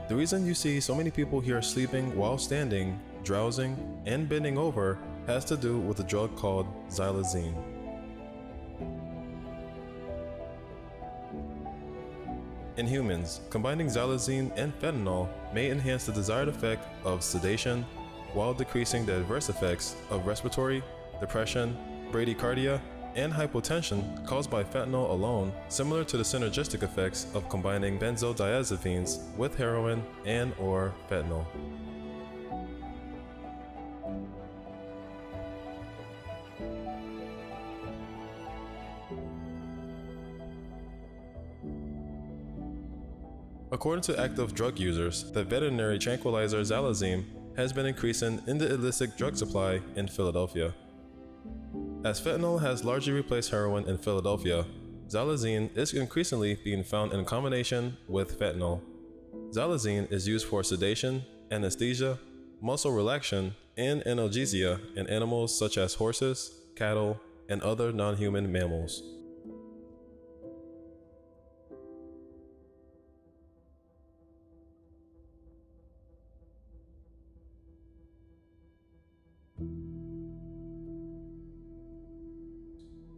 The reason you see so many people here sleeping while standing, drowsing, and bending over has to do with a drug called xylazine. In humans, combining xylazine and fentanyl may enhance the desired effect of sedation while decreasing the adverse effects of respiratory, depression, bradycardia, and hypotension caused by fentanyl alone, similar to the synergistic effects of combining benzodiazepines with heroin and/or fentanyl. According to active drug users, the veterinary tranquilizer xylazine has been increasing in the illicit drug supply in Philadelphia. As fentanyl has largely replaced heroin in Philadelphia, xylazine is increasingly being found in combination with fentanyl. Xylazine is used for sedation, anesthesia, muscle relaxation, and analgesia in animals such as horses, cattle, and other non-human mammals.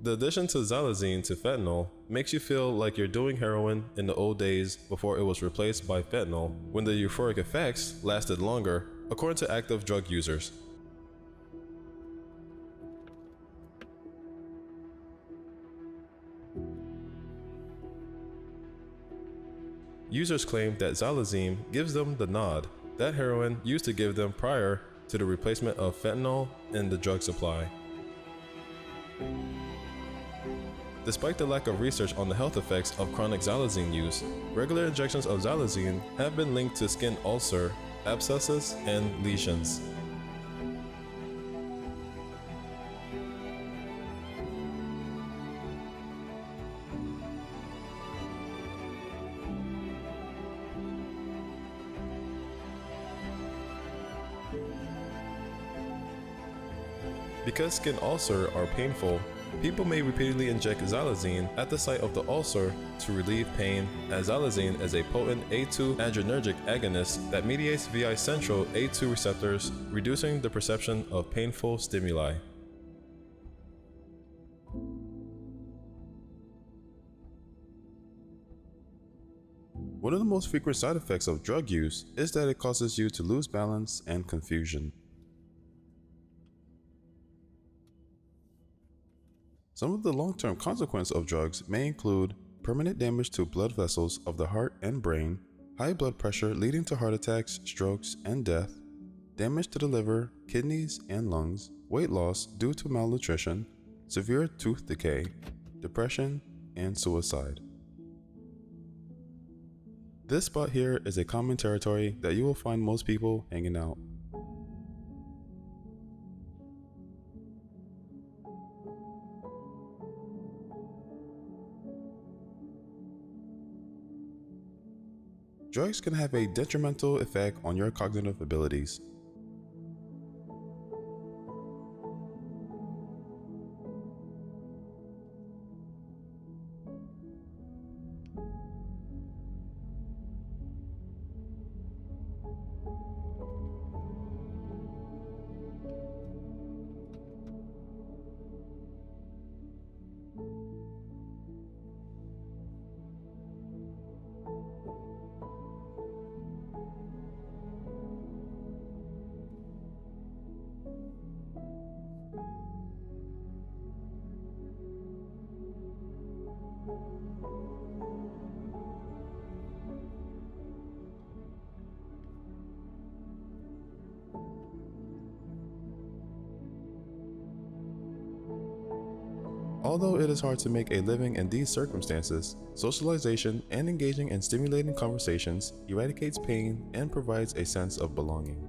The addition to xylazine to fentanyl makes you feel like you're doing heroin in the old days before it was replaced by fentanyl, when the euphoric effects lasted longer, according to active drug users. Users claim that xylazine gives them the nod that heroin used to give them prior to the replacement of fentanyl in the drug supply. Despite the lack of research on the health effects of chronic xylazine use, regular injections of xylazine have been linked to skin ulcer, abscesses, and lesions. Because skin ulcers are painful, people may repeatedly inject xylazine at the site of the ulcer to relieve pain, as xylazine is a potent A2 adrenergic agonist that mediates via central A2 receptors, reducing the perception of painful stimuli. One of the most frequent side effects of drug use is that it causes you to lose balance and confusion. Some of the long-term consequences of drugs may include permanent damage to blood vessels of the heart and brain, high blood pressure leading to heart attacks, strokes, and death, damage to the liver, kidneys, and lungs, weight loss due to malnutrition, severe tooth decay, depression, and suicide. This spot here is a common territory that you will find most people hanging out. Drugs can have a detrimental effect on your cognitive abilities. Although it is hard to make a living in these circumstances, socialization and engaging in stimulating conversations eradicates pain and provides a sense of belonging.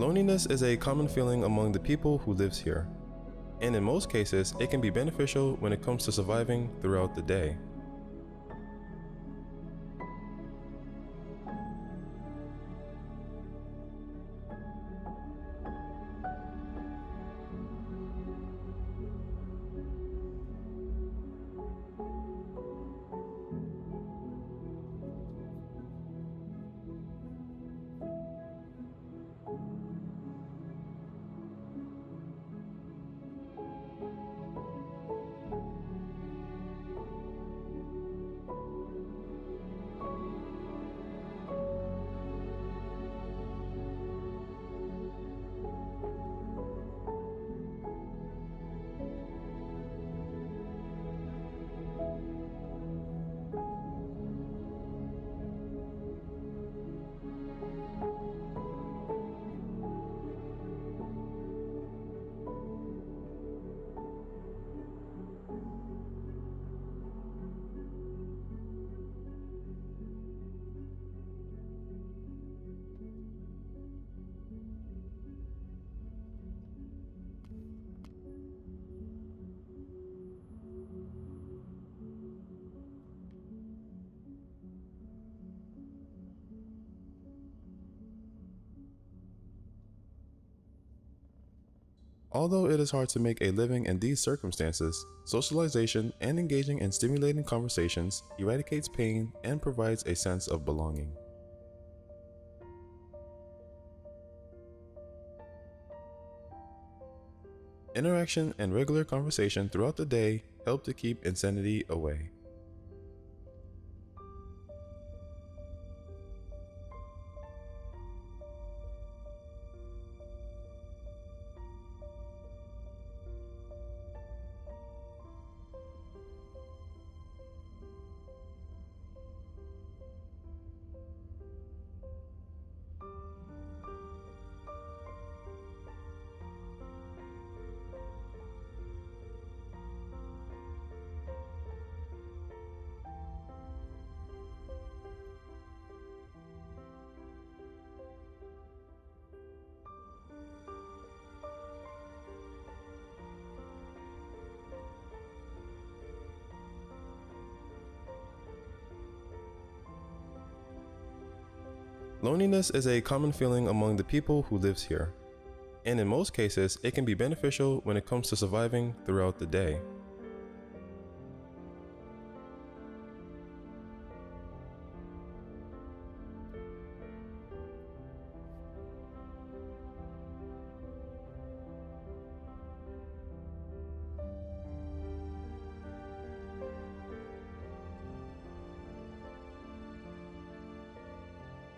Loneliness is a common feeling among the people who lives here, and in most cases, it can be beneficial when it comes to surviving throughout the day. Although it is hard to make a living in these circumstances, socialization and engaging in stimulating conversations eradicates pain and provides a sense of belonging. Interaction and regular conversation throughout the day help to keep insanity away. Loneliness is a common feeling among the people who lives here, and in most cases, it can be beneficial when it comes to surviving throughout the day.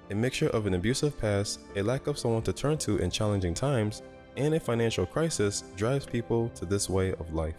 A mixture of an abusive past, a lack of someone to turn to in challenging times, and a financial crisis drives people to this way of life.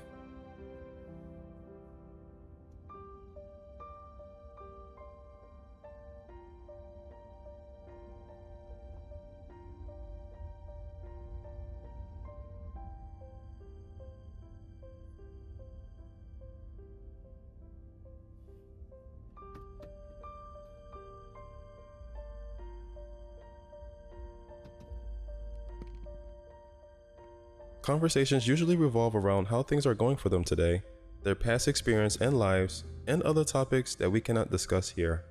Conversations usually revolve around how things are going for them today, their past experience and lives, and other topics that we cannot discuss here.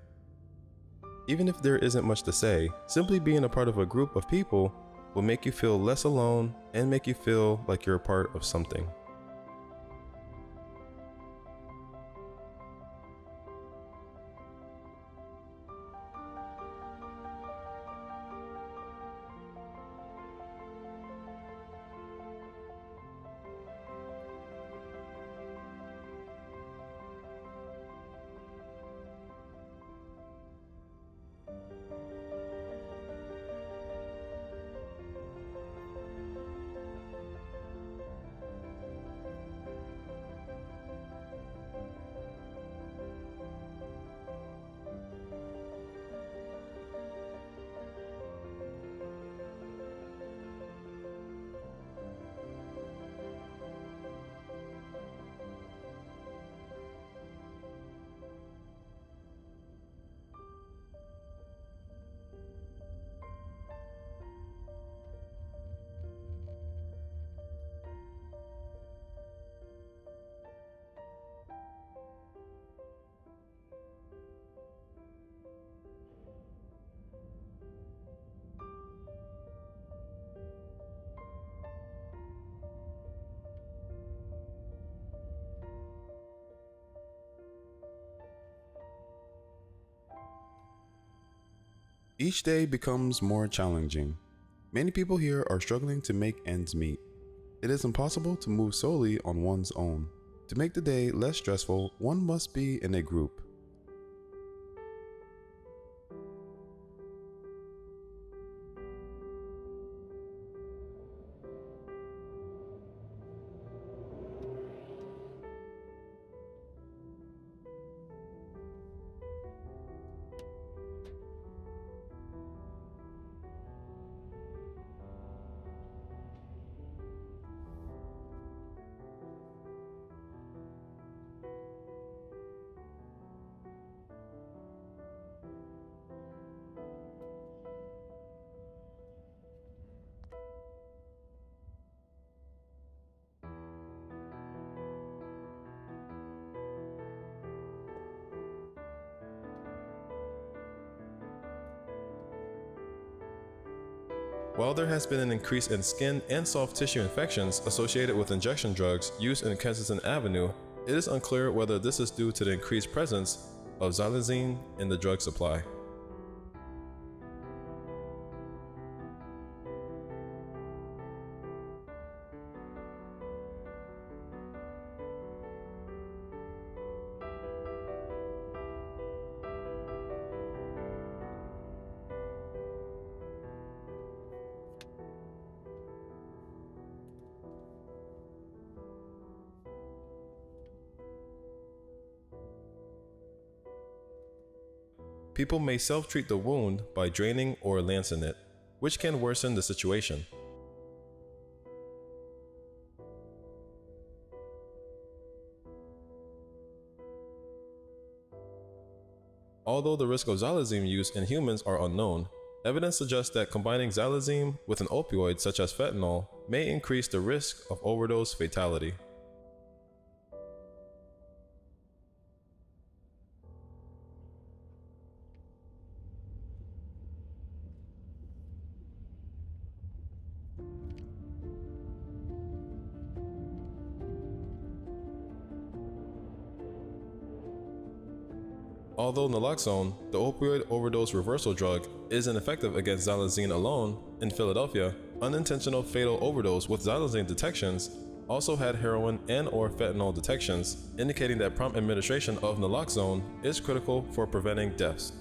Even if there isn't much to say, simply being a part of a group of people will make you feel less alone and make you feel like you're a part of something. Each day becomes more challenging. Many people here are struggling to make ends meet. It is impossible to move solely on one's own. To make the day less stressful, one must be in a group. While there has been an increase in skin and soft tissue infections associated with injection drugs used in Kensington Avenue, it is unclear whether this is due to the increased presence of xylazine in the drug supply. People may self-treat the wound by draining or lancing it, which can worsen the situation. Although the risk of xylazine use in humans are unknown, evidence suggests that combining xylazine with an opioid such as fentanyl may increase the risk of overdose fatality. Although naloxone, the opioid overdose reversal drug, isn't effective against xylazine alone, in Philadelphia, unintentional fatal overdose with xylazine detections also had heroin and/or fentanyl detections, indicating that prompt administration of naloxone is critical for preventing deaths.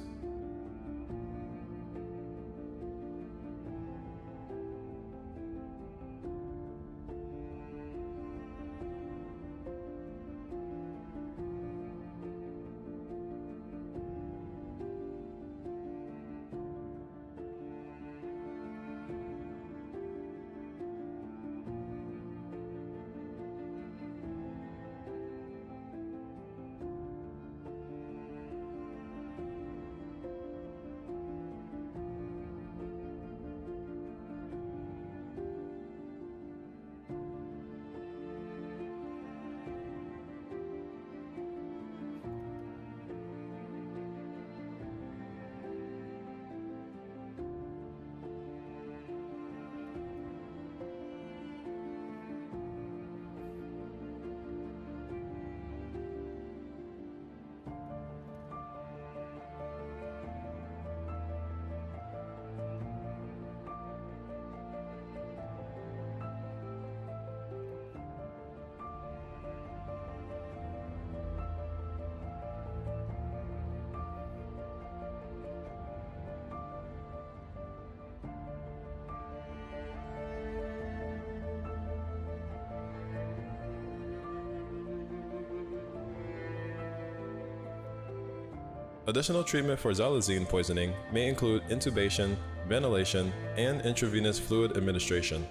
Additional treatment for xylazine poisoning may include intubation, ventilation, and intravenous fluid administration.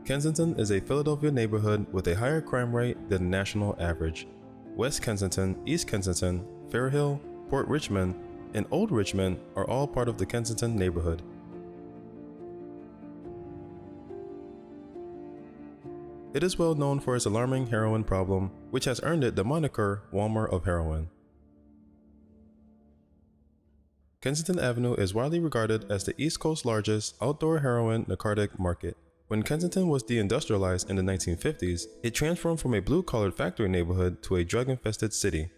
Kensington is a Philadelphia neighborhood with a higher crime rate than the national average. West Kensington, East Kensington, Fair Hill, Port Richmond, and Old Richmond are all part of the Kensington neighborhood. It is well known for its alarming heroin problem, which has earned it the moniker Walmart of heroin. Kensington Avenue is widely regarded as the East Coast's largest outdoor heroin narcotic market. When Kensington was deindustrialized in the 1950s, it transformed from a blue-collar factory neighborhood to a drug-infested city.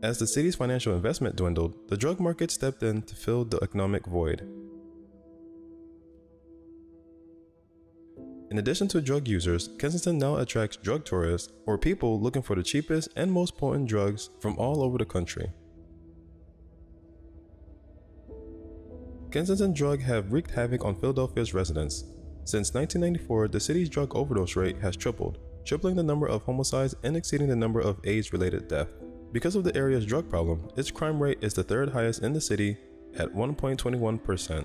As the city's financial investment dwindled, the drug market stepped in to fill the economic void. In addition to drug users, Kensington now attracts drug tourists, or people looking for the cheapest and most potent drugs from all over the country. Kensington drugs have wreaked havoc on Philadelphia's residents. Since 1994, the city's drug overdose rate has tripled, tripling the number of homicides and exceeding the number of AIDS-related deaths. Because of the area's drug problem, its crime rate is the third highest in the city at 1.21%.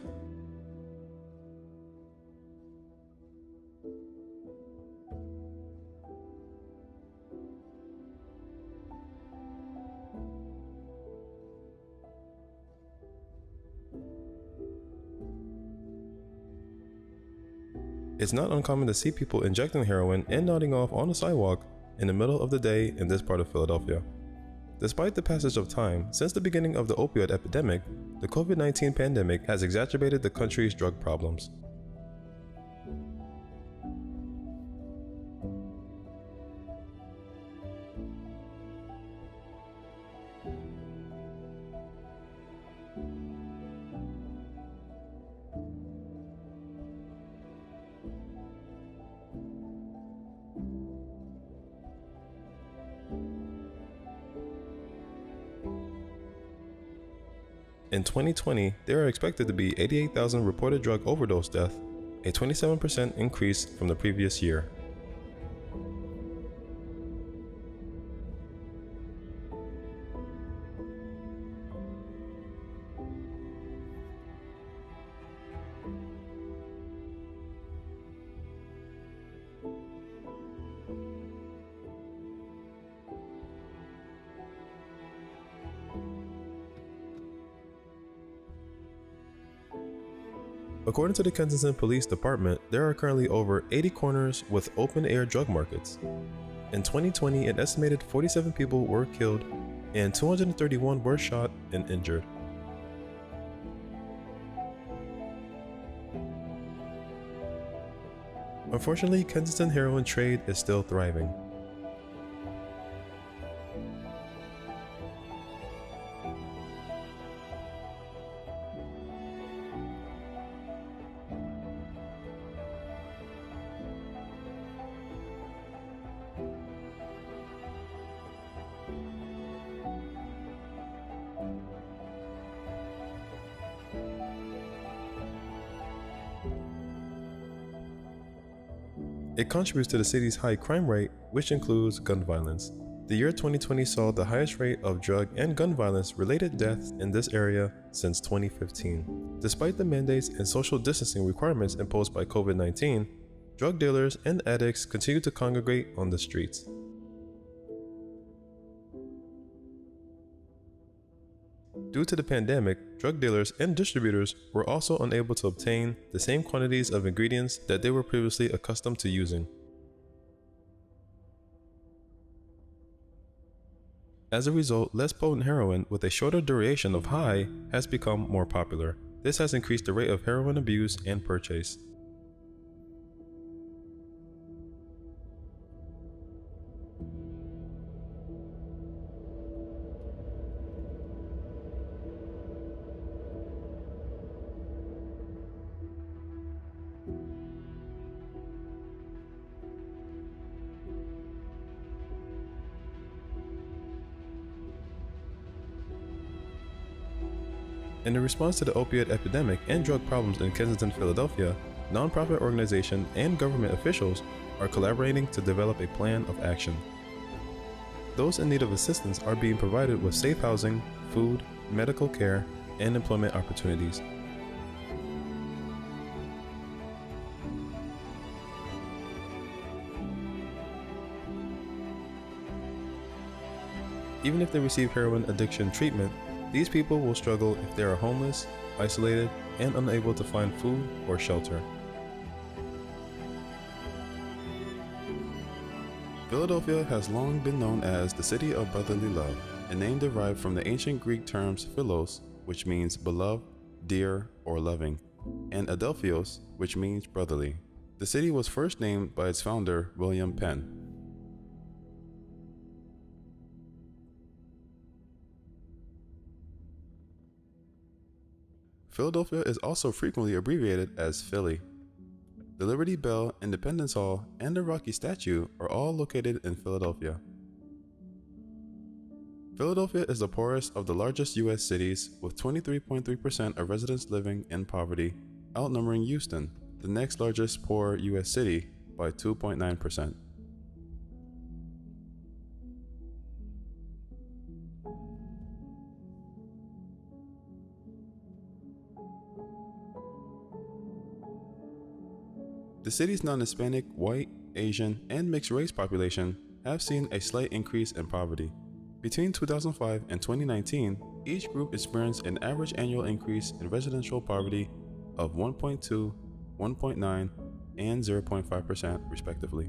It's not uncommon to see people injecting heroin and nodding off on the sidewalk in the middle of the day in this part of Philadelphia. Despite the passage of time, since the beginning of the opioid epidemic, the COVID-19 pandemic has exacerbated the country's drug problems. In 2020, there are expected to be 88,000 reported drug overdose deaths, a 27% increase from the previous year. According to the Kensington Police Department, there are currently over 80 corners with open-air drug markets. In 2020, an estimated 47 people were killed and 231 were shot and injured. Unfortunately, Kensington heroin trade is still thriving. It contributes to the city's high crime rate, which includes gun violence. The year 2020 saw the highest rate of drug and gun violence related deaths in this area since 2015. Despite the mandates and social distancing requirements imposed by COVID-19, drug dealers and addicts continue to congregate on the streets. Due to the pandemic, drug dealers and distributors were also unable to obtain the same quantities of ingredients that they were previously accustomed to using. As a result, less potent heroin with a shorter duration of high has become more popular. This has increased the rate of heroin abuse and purchase. In response to the opioid epidemic and drug problems in Kensington, Philadelphia, nonprofit organizations and government officials are collaborating to develop a plan of action. Those in need of assistance are being provided with safe housing, food, medical care, and employment opportunities. Even if they receive heroin addiction treatment, these people will struggle if they are homeless, isolated, and unable to find food or shelter. Philadelphia has long been known as the city of brotherly love, a name derived from the ancient Greek terms philos, which means beloved, dear, or loving, and adelphios, which means brotherly. The city was first named by its founder, William Penn. Philadelphia is also frequently abbreviated as Philly. The Liberty Bell, Independence Hall, and the Rocky Statue are all located in Philadelphia. Philadelphia is the poorest of the largest U.S. cities, with 23.3% of residents living in poverty, outnumbering Houston, the next largest poor U.S. city, by 2.9%. The city's non-Hispanic, white, Asian, and mixed-race population have seen a slight increase in poverty. Between 2005 and 2019, each group experienced an average annual increase in residential poverty of 1.2, 1.9, and 0.5% respectively.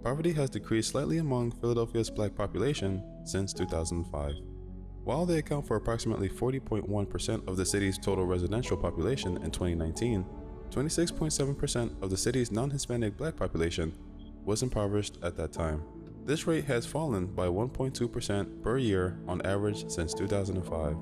Poverty has decreased slightly among Philadelphia's black population since 2005. While they account for approximately 40.1% of the city's total residential population in 2019, 26.7% of the city's non-Hispanic black population was impoverished at that time. This rate has fallen by 1.2% per year on average since 2005.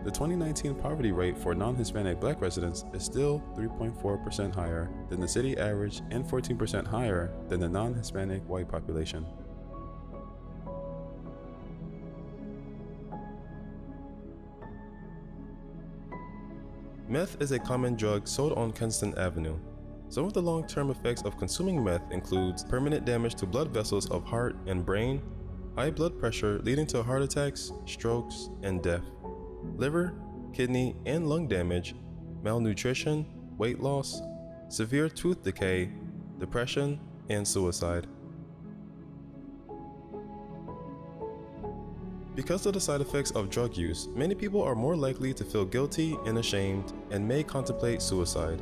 The 2019 poverty rate for non-Hispanic Black residents is still 3.4% higher than the city average and 14% higher than the non-Hispanic white population. Meth is a common drug sold on Kensington Avenue. Some of the long-term effects of consuming meth includes permanent damage to blood vessels of heart and brain, high blood pressure leading to heart attacks, strokes, and death, liver, kidney, and lung damage, malnutrition, weight loss, severe tooth decay, depression, and suicide. Because of the side effects of drug use, many people are more likely to feel guilty and ashamed and may contemplate suicide.